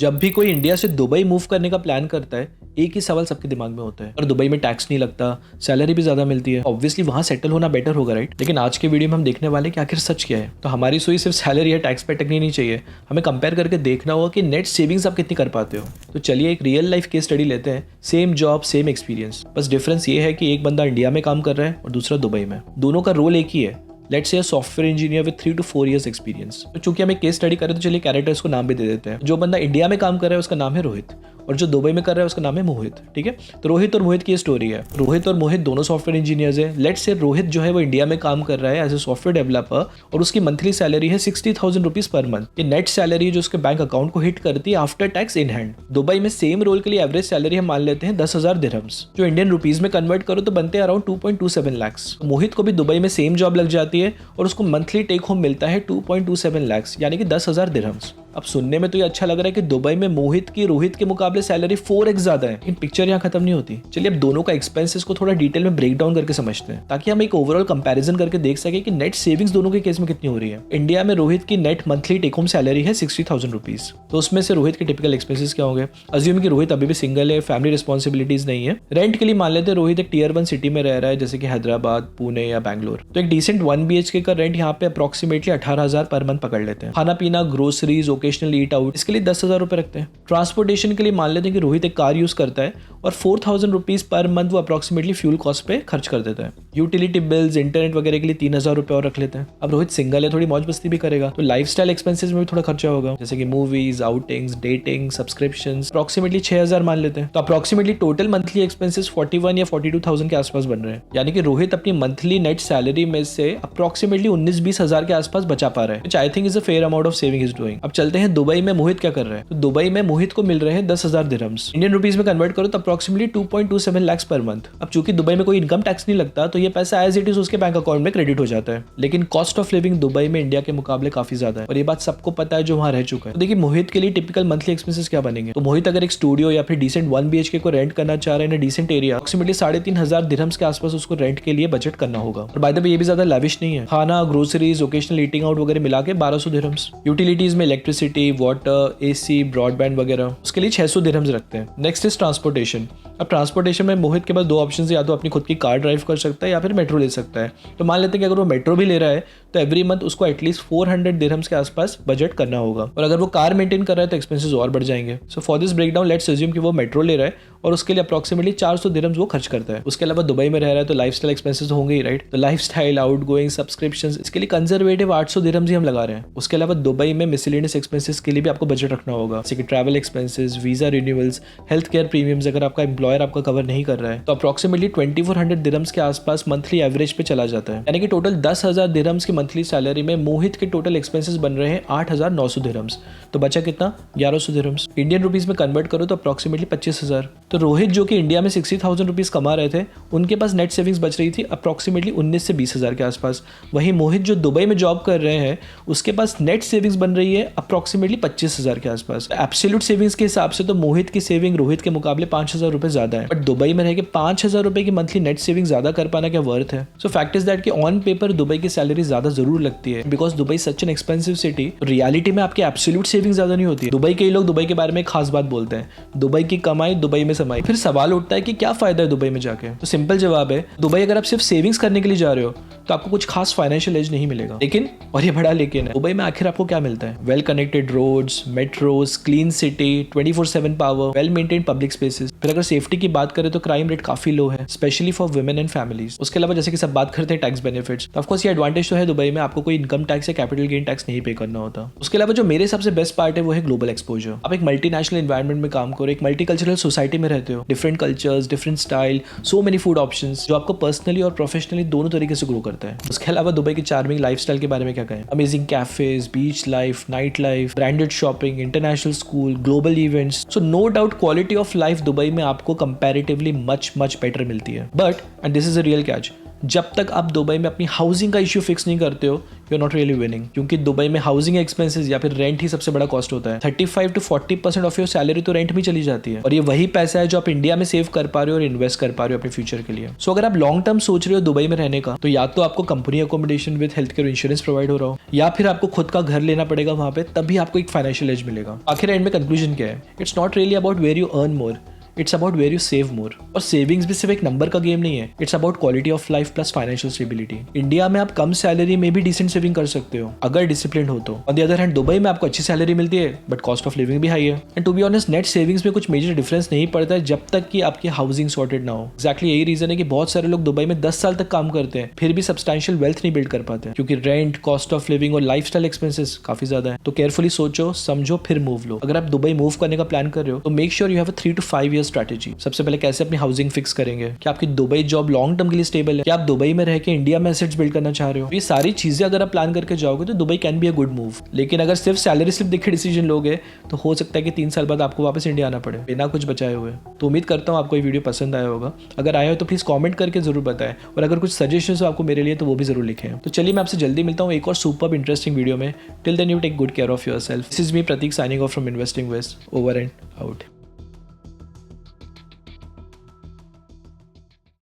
जब भी कोई इंडिया से दुबई मूव करने का प्लान करता है, एक ही सवाल सबके दिमाग में होता है, और दुबई में टैक्स नहीं लगता, सैलरी भी ज्यादा मिलती है, ऑब्वियसली वहां सेटल होना बेटर होगा, राइट। लेकिन आज के वीडियो में हम देखने वाले कि आखिर सच क्या है। तो हमारी सोई सिर्फ सैलरी या टैक्स पे अटकनी नहीं चाहिए, हमें कंपेयर करके देखना होगा कि नेट सेविंग्स आप कितनी कर पाते हो। तो चलिए एक रियल लाइफ केस स्टडी लेते हैं। सेम जॉब सेम एक्सपीरियंस, बस डिफरेंस ये है कि एक बंदा इंडिया में काम कर रहा है और दूसरा दुबई में। दोनों का रोल एक ही है, let's say software engineer with 3 to 4 years experience. तो चूंकि हम एक केस स्टडी करें तो चलिए कैरेक्टर्स को नाम भी दे देते हैं। जो बंदा इंडिया में काम कर रहा है उसका नाम है रोहित, और जो दुबई में कर रहा है उसका नाम है मोहित, ठीक है। तो रोहित और मोहित की स्टोरी है। रोहित और मोहित दोनों सॉफ्टवेयर इंजीनियर्स है। लेट्स से रोहित जो है वो इंडिया में काम कर रहा है एज ए सॉफ्टवेयर डेवलपर, और उसकी मंथली सैलरी है 60,000 रुपीज पर मंथ। ये नेट सैलरी जो उसके बैंक अकाउंट को हिट करती है after tax in hand. Dubai में सेम रोल के लिए एवरेज सैलरी हम मान लेते हैं 10,000 दिरहम्स, जो इंडियन रुपीज में कन्वर्ट करो तो बनते हैं अराउंड 2.27 लाख। मोहित को भी दुबई में सेम जॉब लग जाती है और उसको मंथली टेक होम मिलता है 2.27 लाख, यानी कि 10,000 दिरहम्स। अब सुनने में तो ये अच्छा लग रहा है कि दुबई में मोहित की रोहित के मुकाबले सैलरी 4x ज्यादा है, लेकिन पिक्चर यहाँ खत्म नहीं होती। चलिए अब दोनों का एक्सपेंसेस को थोड़ा डिटेल में ब्रेक डाउन करके समझते हैं, ताकि हम एक ओवरऑल कंपैरिजन करके देख सके कि नेट सेविंग्स दोनों के केस में कितनी हो रही है। इंडिया में रोहित की net monthly take home salary है 60,000 रुपीज। तो उसमें से रोहित के टिपिकल एक्सपेंसेस क्या होंगे। अज्यूम कि रोहित अभी भी सिंगल है, फैमिली रिस्पॉन्सिबिलिटीज नहीं है। रेंट के लिए मान लेते हैं रोहित एक टियर 1 सिटी में रह रहा है, जैसे कि हैदराबाद, पुणे या बैंगलोर। तो एक डिसेंट 1 BHK का रेंट यहाँ पे अप्रोक्सीमेटली 18,000 पर मंथ पकड़ लेते हैं। खाना पीना, ग्रोसरीज, ओकेशनल ईट आउट, इसके लिए 10,000 रुपए रखते हैं। ट्रांसपोर्टेशन के लिए मान लेते हैं कि रोहित एक कार यूज करता है और 4,000 रुपीज पर मंथ वो अप्रोक्सीमेटली फ्यूल कॉस्ट पे खर्च कर देता है। यूटिलिटी बिल्स, इंटरनेट वगैरह के लिए 3,000 रुपए और रख लेते हैं। अब रोहित सिंगल है, थोड़ी मौज मस्ती भी करेगा, तो लाइफस्टाइल एक्सपेंसेस में भी थोड़ा खर्चा होगा, जैसे कि movies, outings, dating, subscriptions, approximately 6,000 मान लेते हैं। तो अप्रोक्सीमेटली टोटल मंथली एक्सपेंसेस 41 या 42,000 के आसपास बन रहे हैं, यानी कि रोहित अपनी मंथली नेट सैलरी में से अप्रोक्सीमेटली 19-20 हजार के आसपास बचा पा रहे हैं, which I think is a fair amount of saving is doing. अब चलते हैं दुबई में मोहित क्या कर रहे हैं। तो दुबई में मोहित को मिल रहे हैं 10,000 दिरहम्स, इंडियन रुपीज में कन्वर्ट करो तो अप्रोक्सीमेटली 2.27 लाख पर मंथ। अब चूंकि दुबई में कोई इनकम टैक्स नहीं लगता, तो ये पैसा एज इट इज उसके बैंक अकाउंट में क्रेडिट हो जाता है। लेकिन कॉस्ट ऑफ लिविंग दुबई में इंडिया के मुकाबले काफी ज्यादा है, और ये बात सबको पता है जो वहां रह चुका है। तो देखिए मोहित के लिए टिपिकल मंथली एक्सपेंसेस क्या बनेंगे। तो मोहित अगर एक स्टूडियो या फिर डिसेंट 1 BHK को रेंट करना चाह रहे हैं डिसेंट एरिया, अप्रोक्सीमेटली 3,500 दिरहम्स के आसपास उसको रेंट के लिए बजट करना होगा। और बाय द वे ये भी ज्यादा लैविश नहीं है। खाना, ग्रोसरीज, ओकेशनल ईटिंग आउट वगैरह मिला के 1,200 दिरहम्स। यूटिलिटीज में इलेक्ट्रिसिटी, वाटर, AC, ब्रॉडबैंड वगैरह, उसके लिए 600 दिरहम्स रखते हैं। Next is transportation. अब ट्रांसपोर्टेशन में मोहित के पास 2 ऑप्शन, या तो अपनी खुद की कार ड्राइव कर सकता है या फिर मेट्रो ले सकता है। तो मान लेते हैं कि अगर वो मेट्रो भी ले रहा है तो एवरी मंथ उसको एटलीस्ट 400 दिरहम्स के आसपास बजट करना होगा, और अगर वो कार मेंटेन कर रहा है तो एक्सपेंसेस और बढ़ जाएंगे। So for this breakdown let's assume कि वो मेट्रो ले रहा है और उसके लिए अप्रोक्सीमेटली 400 दिरहम्स वो खर्च करता है। उसके अलावा दुबई में रह रहा है तो लाइफस्टाइल एक्सपेंसेस होंगे ही, राइट। तो लाइफस्टाइल, आउटगोइंग, सब्सक्रिप्शंस, इसके लिए कंजर्वेटिव 800 दिरहम्स ही हम लगा रहे हैं। उसके अलावा दुबई में मिसलेनियस एक्सपेंसेस के लिए भी आपको बजट रखना होगा, जैसे कि travel expenses, visa renewals, health care premiums अगर आपका एम्प्लॉयर आपका कवर नहीं कर रहा है, तो अप्रोक्सीमेटली 2,400 दिरहम्स के आसपास मंथली एवरेज पे चला जाता है। यानी कि टोटल 10,000 दिरहम्स की मंथली सैलरी में मोहित के टोटल एक्सपेंसेस बन रहे हैं 8,900 दिरहम्स। तो बचा कितना, 1,100 दिरहम्स। इंडियन रुपीज में कन्वर्ट करो तो अप्रोक्सीमेटली 25,000। तो रोहित जो कि इंडिया में 60,000 रुपीज कमा रहे थे, उनके पास नेट सेविंग्स बच रही थी अप्रोक्सीमेटली 19 से 20 हजार के आसपास। वहीं मोहित जो दुबई में जॉब कर रहे हैं उसके पास नेट सेविंग्स बन रही है अप्रोक्सीमेटली 25,000 के आसपास। एब्सोल्यूट सेविंग्स के हिसाब से तो मोहित की सेविंग रोहित के मुकाबले 5,000 रुपए ज्यादा है, बट दुबई में रह के 5,000 रुपए की मंथली नेट सेविंग ज्यादा कर पाना क्या वर्थ है। सो फैक्ट इज दैट कि ऑन पेपर दुबई की सैलरी ज्यादा जरूर लगती है, because Dubai such an expensive city. Reality में आपकी एब्सोल्यूट सेविंग ज्यादा नहीं होती है। दुबई के लोग दुबई के बारे में खास बात बोलते हैं, दुबई की कमाई दुबई में समाई। फिर सवाल उठता है कि क्या फायदा है दुबई में जाके। तो सिंपल जवाब है, दुबई अगर आप सिर्फ सेविंग्स करने के लिए जा रहे हो तो आपको कुछ खास फाइनेंशियल एज नहीं मिलेगा। लेकिन, और ये बड़ा लेकिन है, दुबई में आखिर आपको क्या मिलता है। Well connected roads, metros, clean city, 24/7 power, well maintain public spaces. फिर अगर सेफ्टी की बात करें तो क्राइम रेट काफी लो है, specially for women and families. उसके अलावा जैसे कि सब बात करते हैं टैक्स बेनिफिट्स, तो ऑफकोर्स ये एडवांटेज तो है दुबई में, आपको कोई इनकम टैक्स या कैपिटल गेन टैक्स नहीं पे करना होता। उसके अलावा जो मेरे हिसाब से बेस्ट पार्ट है वो है ग्लोबल एक्सपोजर। आप एक मल्टीनेशनल एनवायरनमेंट में काम करो, एक मल्टीकल्चरल सोसाइटी में रहते हो, different cultures, different style, so many food options, जो आपको पर्सनली और प्रोफेशनली दोनों तरीके से ग्रो करता है। उसके अलावा दुबई की चार्मिंग लाइफस्टाइल के बारे में क्या कहें। Amazing cafes, beach life, night life, branded shopping, international school, global events. So no doubt quality of life Dubai में आपको कंपैरेटिवली मच बेटर मिलती है। But, and this is a real catch, जब तक आप दुबई में अपनी हाउसिंग का इश्यू फिक्स नहीं करते हो, you are not really winning, क्योंकि दुबई में हाउसिंग एक्सपेंसेस या फिर रेंट ही सबसे बड़ा कॉस्ट होता है। 35 to 40% ऑफ योर सैलरी तो रेंट में चली जाती है, और ये वही पैसा है जो आप इंडिया में सेव कर पा रहे हो और इन्वेस्ट कर पा रहे हो अपने फ्यूचर के लिए। सो अगर आप लॉन्ग टर्म सोच रहे हो दुबई में रहने का, तो या तो आपको company accommodation with health care insurance provide हो रहा हो, या फिर आपको खुद का घर लेना पड़ेगा वहां पे, तभी आपको एक फाइनेंशियल एज मिलेगा। आखिर एंड में कंक्लूजन क्या है? It's not really about where you earn more, it's about where you save more. और सेविंग्स भी सिर्फ एक नंबर का गेम नहीं है, it's about quality of life plus financial stability. India में आप कम सैलरी में भी डिसेंट सेविंग कर सकते हो अगर डिसिप्लिन हो तो। On the other hand Dubai में आपको अच्छी सैलरी मिलती है बट कॉस्ट ऑफ लिविंग भी हाई है। And to be honest net savings में कुछ मेजर डिफरेंस नहीं पड़ता है जब तक कि आपकी हाउसिंग सॉर्टेड ना हो। एक्जैक्टली यही रीजन है कि बहुत सारे लोग दुबई में 10 साल तक काम करते हैं फिर भी सब्सटैंशियल वेल्थ नहीं बिल्ड कर पाते, क्योंकि रेंट, कॉस्ट ऑफ लिविंग और लाइफस्टाइल एक्सपेंसेस काफी ज्यादा है। तो केयरफुली सोचो, समझो, फिर मूव लो। अगर आप दुबई मूव करने का प्लान कर रहे हो तो make sure you have a 3 to 5 year strategy. सबसे पहले कैसे अपनी हाउसिंग फिक्स करेंगे, क्या आपकी दुबई जॉब लॉन्ग टर्म के लिए स्टेबल है, क्या आप दुबई में रह के इंडिया में एसेट्स बिल्ड करना चाह रहे हो। ये सारी चीजें अगर आप प्लान करके जाओगे तो Dubai can be a good move. लेकिन अगर सिर्फ सैलरी स्लिप देख के डिसीजन लोगे तो हो सकता है कि 3 साल बाद आपको वापस इंडिया आना पड़े बिना कुछ बचाए हुए। तो उम्मीद करता हूँ आपको ये वीडियो पसंद आया होगा। अगर आया हो तो प्लीज कॉमेंट करके जरूर बताएं, और अगर कुछ सजेशन हो आपको मेरे लिए तो वो भी जरूर लिखें। तो चलिए मैं आपसे जल्दी मिलता हूँ एक और सुपर इंटरेस्टिंग वीडियो में। Till then you take good care of your self. This is me Prateek signing off from Investing West. Over and out.